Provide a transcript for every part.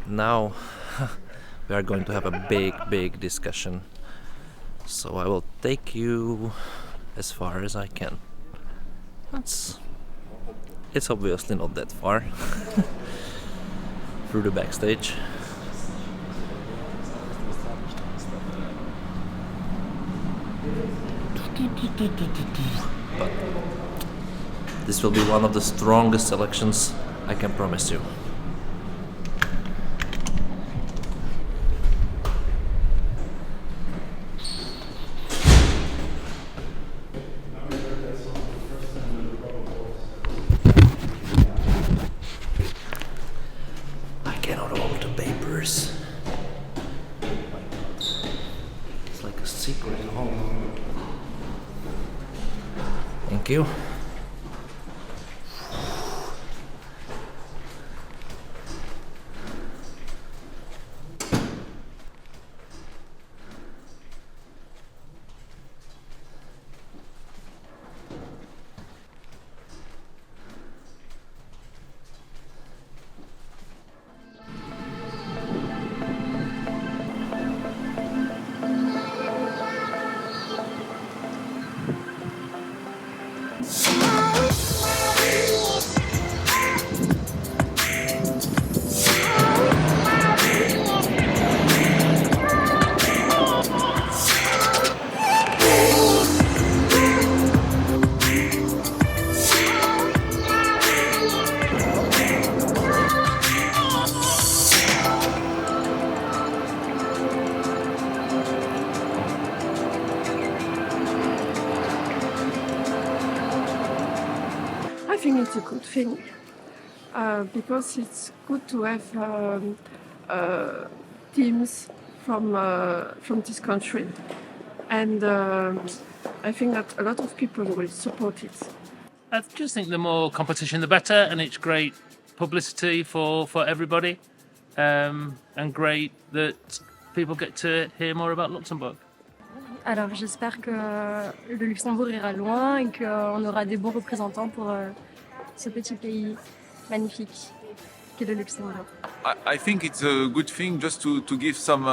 now we are going to have a big discussion. So I will take you as far as I can. It's obviously not that far through the backstage. But this will be one of the strongest selections, I can promise you. I cannot hold the papers. It's like a secret home. Thank you. I think it's a good thing because it's good to have teams from this country, and I think that a lot of people will support it. I just think the more competition, the better, and it's great publicity for everybody, and great that people get to hear more about Luxembourg. Alors j'espère que le Luxembourg ira loin et qu'on aura des bons représentants pour ce petit pays magnifique qu'est le Luxembourg. I think it's a good thing just to give some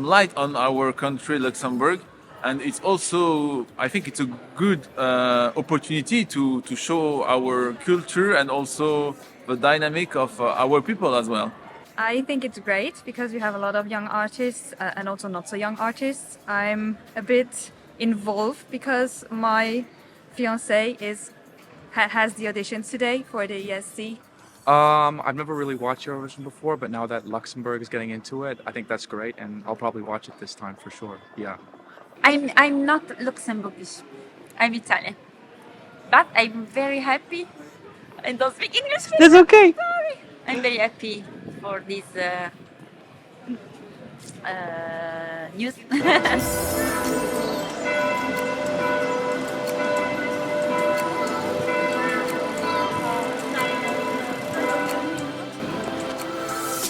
light on our country, Luxembourg, and it's also, I think it's a good opportunity to show our culture and also the dynamic of our people as well. I think it's great because we have a lot of young artists and also not so young artists. I'm a bit involved because my fiancé has the auditions today for the ESC. I've never really watched Eurovision before, but now that Luxembourg is getting into it, I think that's great, and I'll probably watch it this time for sure. Yeah. I'm not Luxembourgish. I'm Italian. But I'm very happy. I don't speak English. That's okay. Sorry. I'm very happy for this news.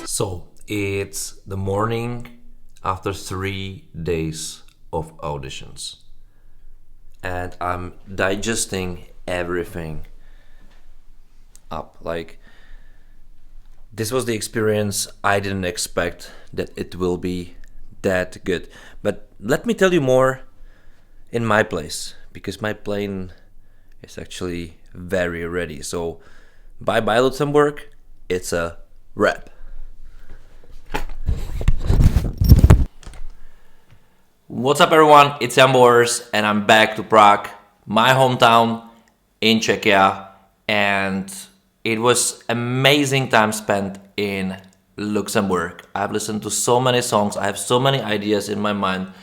So it's the morning after 3 days of auditions, and I'm digesting everything up. Like, this was the experience I didn't expect that it will be that good. But let me tell you more in my place, because my plane is actually very ready. So bye bye Luxembourg, it's a wrap. What's up everyone, it's Jan Boers and I'm back to Prague, my hometown in Czechia, and it was amazing time spent in Luxembourg. I've listened to so many songs, I have so many ideas in my mind.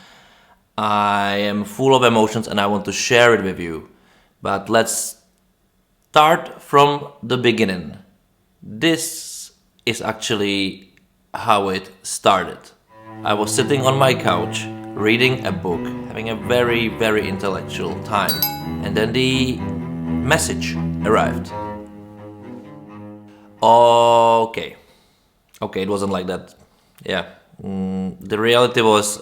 I am full of emotions and I want to share it with you. But let's start from the beginning. This is actually how it started. I was sitting on my couch, reading a book, having a very intellectual time. And then the message arrived. Okay, it wasn't like that. Yeah, the reality was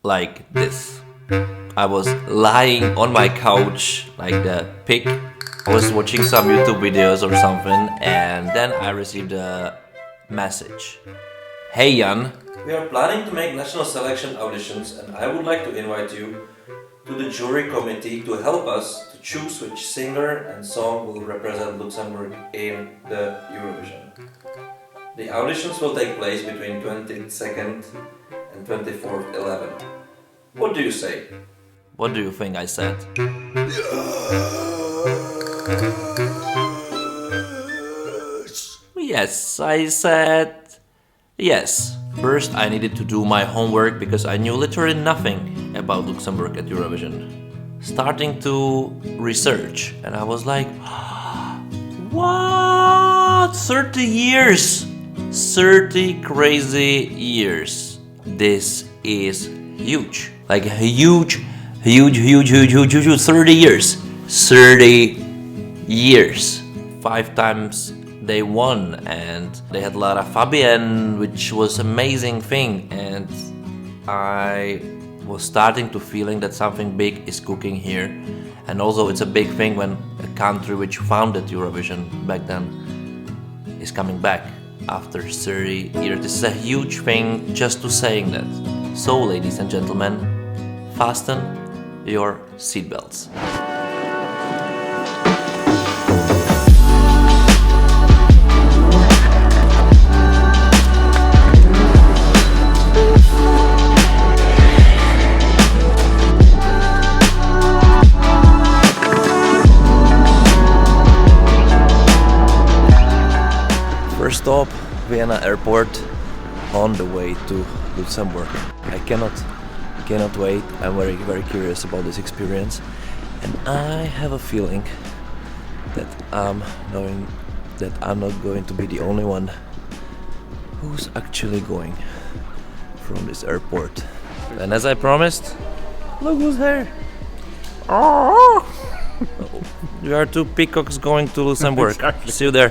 like this. I was lying on my couch like the pig. I was watching some YouTube videos or something, and then I received a message. Hey Jan, we are planning to make national selection auditions and I would like to invite you to the jury committee to help us to choose which singer and song will represent Luxembourg in the Eurovision. The auditions will take place between 22nd and 24th 11. What do you say? What do you think I said? Yes, I said yes. First, I needed to do my homework because I knew literally nothing about Luxembourg at Eurovision. Starting to research, and I was like, what? 30 years! 30 crazy years. This is huge. Like huge, 30 years. 30 years. 5 times they won and they had Lara Fabienne, which was amazing thing, and I was starting to feeling that something big is cooking here. And also it's a big thing when a country which founded Eurovision back then is coming back after 30 years. This is a huge thing just to saying that. So ladies and gentlemen, fasten your seatbelts. First stop, Vienna airport, on the way to Luxembourg. I cannot wait. I'm very curious about this experience, and I have a feeling that I'm not going to be the only one who's actually going from this airport. And as I promised, look who's here! Oh! You are 2 peacocks going to Luxembourg. Exactly. See you there.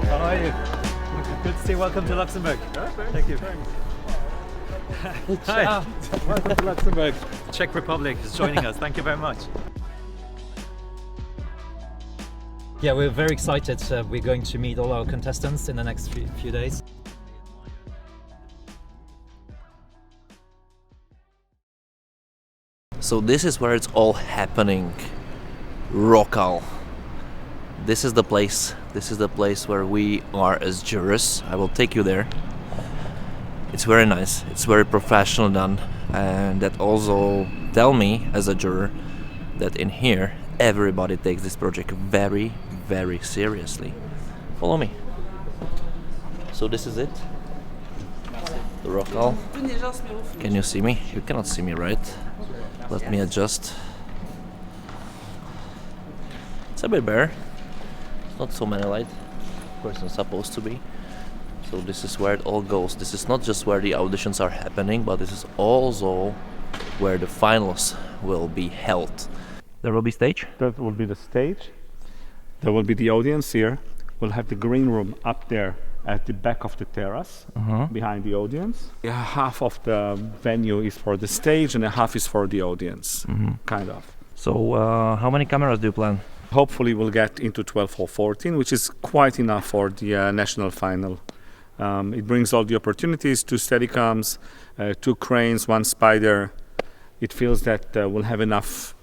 How are you? Good to see you. Welcome to Luxembourg. Thank you. Hi. Welcome to Luxembourg. Czech Republic is joining us. Thank you very much. Yeah, we're very excited. We're going to meet all our contestants in the next few days. So this is where it's all happening. Rockall. This is the place. This is the place where we are as jurors. I will take you there. It's very nice. It's very professional done, and that also tell me as a juror that in here everybody takes this project very, very seriously. Follow me. So this is it. The Rockall. Can you see me? You cannot see me, right? Let me adjust. It's a bit bare. Not so many light. Of course, it's supposed to be. So this is where it all goes. This is not just where the auditions are happening, but this is also where the finals will be held. There will be stage. That will be the stage. There will be the audience here. We'll have the green room up there at the back of the terrace, behind the audience. Half of the venue is for the stage and a half is for the audience, kind of. So how many cameras do you plan? Hopefully we'll get into 12 or 14, which is quite enough for the national final. It brings all the opportunities, 2 Steadicams, 2 cranes, 1 spider. It feels that we'll have enough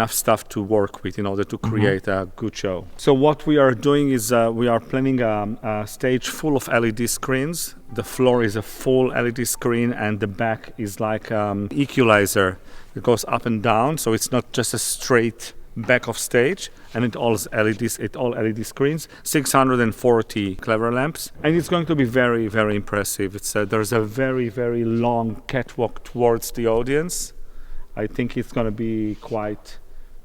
stuff to work with in order to create a good show. So what we are doing is we are planning a stage full of LED screens. The floor is a full LED screen and the back is like equalizer. It goes up and down, so it's not just a straight back of stage, and it all LED screens, 640 clever lamps, and it's going to be very, very impressive. There's a very, very long catwalk towards the audience. I think it's going to be quite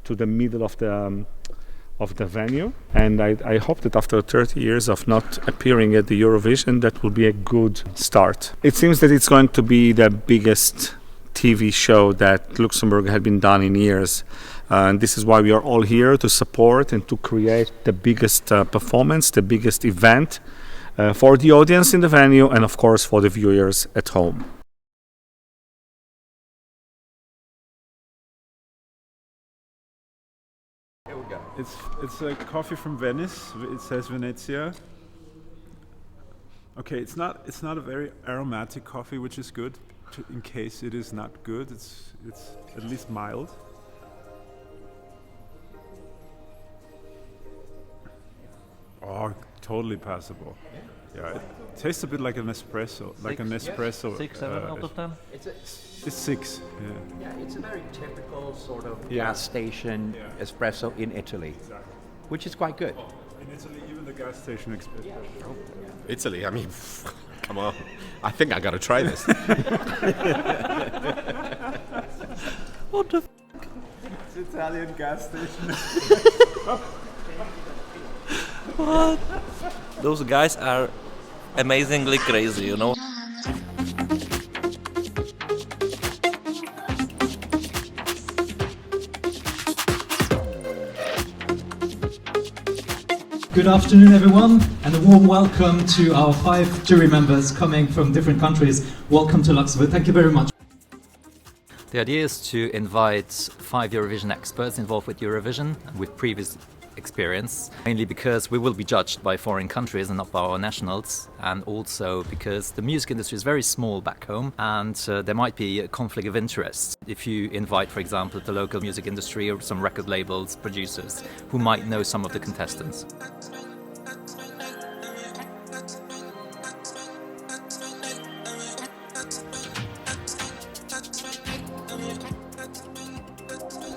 to the middle of the venue, and I hope that after 30 years of not appearing at the Eurovision, that will be a good start. It seems that it's going to be the biggest TV show that Luxembourg had been done in years. And this is why we are all here to support and to create the biggest performance, the biggest event for the audience in the venue and of course for the viewers at home. It's a coffee from Venice. It says Venezia. Okay, it's not a very aromatic coffee, which is good. In case it is not good, it's at least mild. Oh, totally passable. Yeah, it tastes a bit like an espresso, like an espresso. 6, 7 out of 10. It's 6. Yeah. Yeah, it's a very typical sort of Yeah. gas station espresso in Italy, which is quite good. In Italy, even the gas station espresso. Italy, I mean, come on. I think I gotta try this. What the It's Italian gas station. What? Those guys are amazingly crazy, you know? Good afternoon, everyone, and a warm welcome to our 5 jury members coming from different countries. Welcome to Luxembourg. Thank you very much. The idea is to invite 5 Eurovision experts involved with Eurovision with previous experience, mainly because we will be judged by foreign countries and not by our nationals, and also because the music industry is very small back home and there might be a conflict of interest if you invite, for example, the local music industry or some record labels, producers who might know some of the contestants.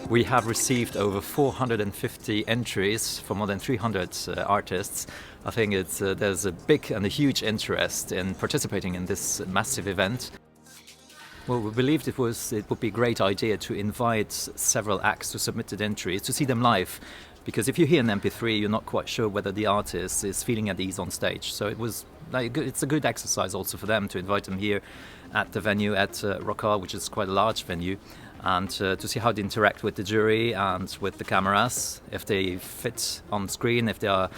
We have received over 450 entries from more than 300 artists. I think there's a big and a huge interest in participating in this massive event. Well, we believed it would be a great idea to invite several acts to submitted entries to see them live. Because if you hear an MP3, you're not quite sure whether the artist is feeling at ease on stage. So it's a good exercise also for them to invite them here at the venue at Rockall, which is quite a large venue, and to see how they interact with the jury and with the cameras, if they fit on screen, if they are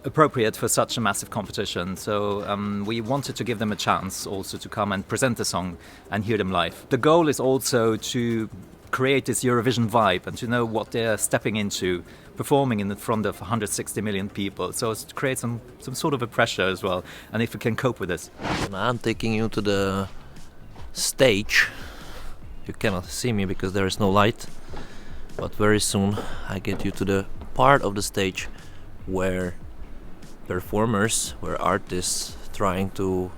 appropriate for such a massive competition. So we wanted to give them a chance also to come and present the song and hear them live. The goal is also to create this Eurovision vibe and to know what they're stepping into, performing in front of 160 million people. So it's to create some sort of a pressure as well, and if we can cope with this. Now I'm taking you to the stage. You cannot see me because there is no light, but very soon I get you to the part of the stage where performers, where artists trying to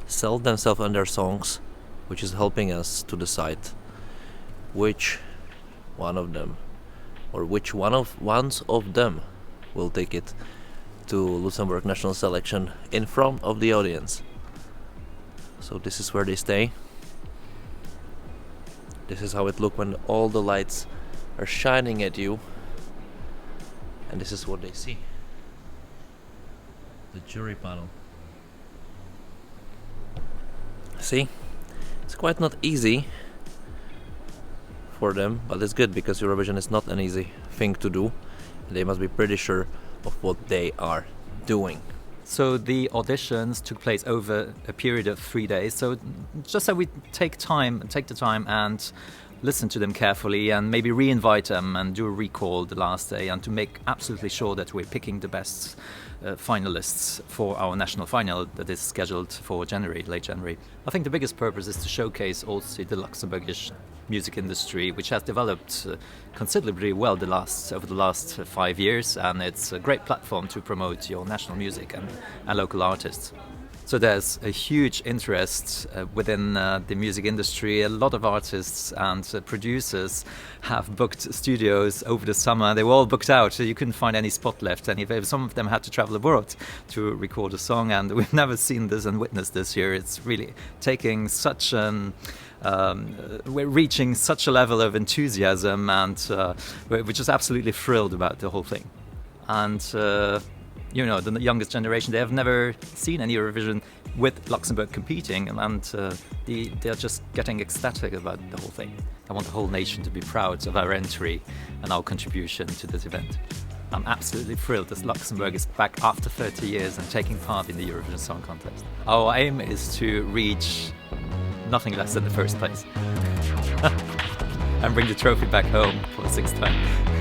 sell themselves and their songs, which is helping us to decide which one of them or which ones of them will take it to Luxembourg national selection in front of the audience. So this is where they stay. This is how it looks when all the lights are shining at you, and this is what they see. The jury panel. See? It's quite not easy for them, but it's good because Eurovision is not an easy thing to do. They must be pretty sure of what they are doing. So the auditions took place over a period of 3 days. So just so we take the time and listen to them carefully and maybe re-invite them and do a recall the last day and to make absolutely sure that we're picking the best finalists for our national final that is scheduled for January, late January. I think the biggest purpose is to showcase also the Luxembourgish music industry, which has developed considerably well over the last 5 years, and it's a great platform to promote your national music and local artists. So there's a huge interest within the music industry. A lot of artists and producers have booked studios over the summer. They were all booked out, so you couldn't find any spot left. And some of them had to travel abroad to record a song, and we've never seen this and witnessed this here. It's really taking such we're reaching such a level of enthusiasm, and we're just absolutely thrilled about the whole thing. And the youngest generation, they have never seen any Eurovision with Luxembourg competing, and they're just getting ecstatic about the whole thing. I want the whole nation to be proud of our entry and our contribution to this event. I'm absolutely thrilled that Luxembourg is back after 30 years and taking part in the Eurovision Song Contest. Our aim is to reach nothing less than the first place and bring the trophy back home for the 6th time.